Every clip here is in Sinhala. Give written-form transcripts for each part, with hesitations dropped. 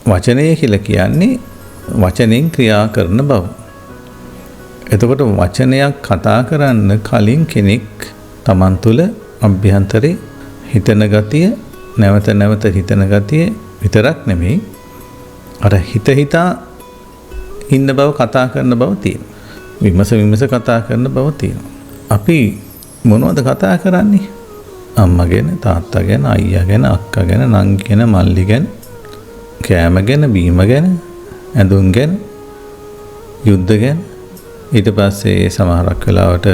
වචනය කියලා කියන්නේ වචනෙන් ක්‍රියා කරන බව. එතකොට වචනයක් කතා කරන්න කලින් කෙනෙක් Taman තුල අභ්‍යන්තරේ හිතන ගතිය, නැවත නැවත හිතන ගතිය විතරක් නෙමෙයි අර හිතා ඉන්න බව, කතා කරන බව තියෙනවා. විමස කතා කරන බව තියෙනවා. අපි මොනවද කතා කරන්නේ? අම්මා ගැන, තාත්තා ගැන, අයියා ගැන, අක්කා ගැන, නංගි ගැන, මල්ලි ගැන, කෑම ගැන, බීම ගැන, ඇඳුම් ගැන, යුද්ධ ගැන. ඊට පස්සේ සමහරක් වෙලාවට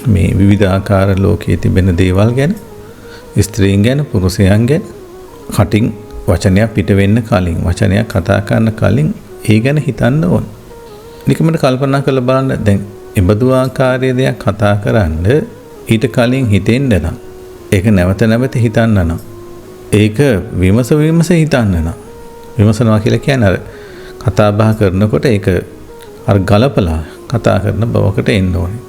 මේ විවිධාකාර ලෝකයේ තිබෙන දේවල් ගැන, ස්ත්‍රීන් ගැන, පුරුෂයන් ගැන කටින් වචනයක් පිට වෙන්න කලින්, වචනයක් කතා කරන්න කලින් ඒ ගැන හිතන්න ඕන. නිකමට කල්පනා කරලා බලන්න දැන් එබඳු ආකාරයේ දෙයක් කතා කරන්න ඊට කලින් හිතෙන්න නම් ඒක නැවත නැවත හිතන්න නම් ඒක විමස හිතන්න නම් විමසනවා කියලා කියන්නේ අර කතා බහ කරනකොට ඒක අර ගලපලා කතා කරන බවකට එන්න ඕනේ.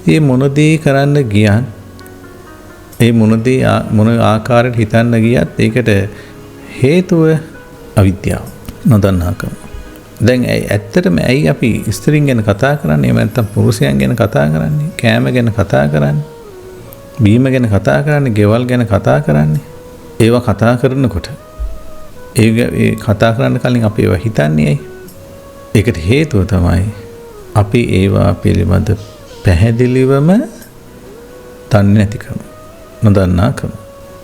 මේ මොනදී කරන්න ගියත් ඒ මොන ආකාරයට හිතන්න ගියත් ඒකට හේතුව අවිද්‍යාව, නොදන්නාකම. දැන් ඇත්තටම ඇයි අපි ස්ත්‍රීන් ගැන කතා කරන්නේ? එහෙම නැත්නම් පුරුෂයන් ගැන කතා කරන්නේ? කෑම ගැන කතා කරන්නේ? බීම ගැන කතා කරන්නේ? ගෙවල් ගැන කතා කරන්නේ? ඒවා කතා කරනකොට ඒ කතා කරන්න කලින් අපි ඒවා හිතන්නේ ඇයි? ඒකට හේතුව තමයි අපි ඒවා පිළිබඳ පැහැදිලිවම දන්නේ නැතිකම, නොදන්නාකම.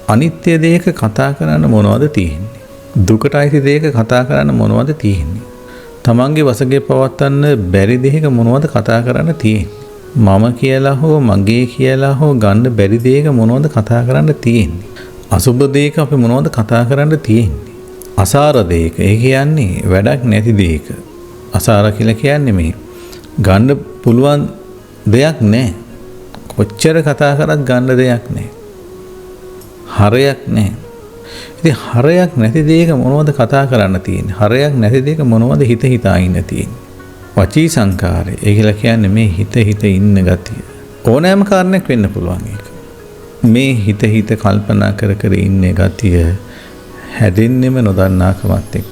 අනිත්‍ය දෙයක කතා කරන්න මොනවද තියෙන්නේ? දුකට අයිති දෙයක කතා කරන්න මොනවද තියෙන්නේ? තමන්ගේ වශයෙන් පවත්වන්න බැරි දෙයක මොනවද කතා කරන්න තියෙන්නේ? මම කියලා හෝ මගේ කියලා හෝ ගන්න බැරි දෙයක මොනවද කතා කරන්න තියෙන්නේ? අසුබ දෙයක අපි මොනවද කතා කරන්න තියෙන්නේ? අසාර දෙයක, ඒ කියන්නේ වැඩක් නැති දෙයක. අසාර කියලා කියන්නේ මේ ගන්න පුළුවන් දෙයක් නැහැ. කොච්චර කතා කරත් ගන්න දෙයක් නැහැ. හරයක් නැහැ. ඉතින් හරයක් නැති දෙයක මොනවද කතා කරන්න තියෙන්නේ? හරයක් නැති දෙයක මොනවද හිතා ඉන්න තියෙන්නේ? වචී සංකාරය. ඒ කියලා කියන්නේ මේ හිත ඉන්න ගතිය. ඕනෑම කාරණයක් වෙන්න පුළුවන් ඒක. මේ හිත කල්පනා කර ඉන්න ගතිය හැදෙන්නෙම නොදන්නාකමත් එක්ක.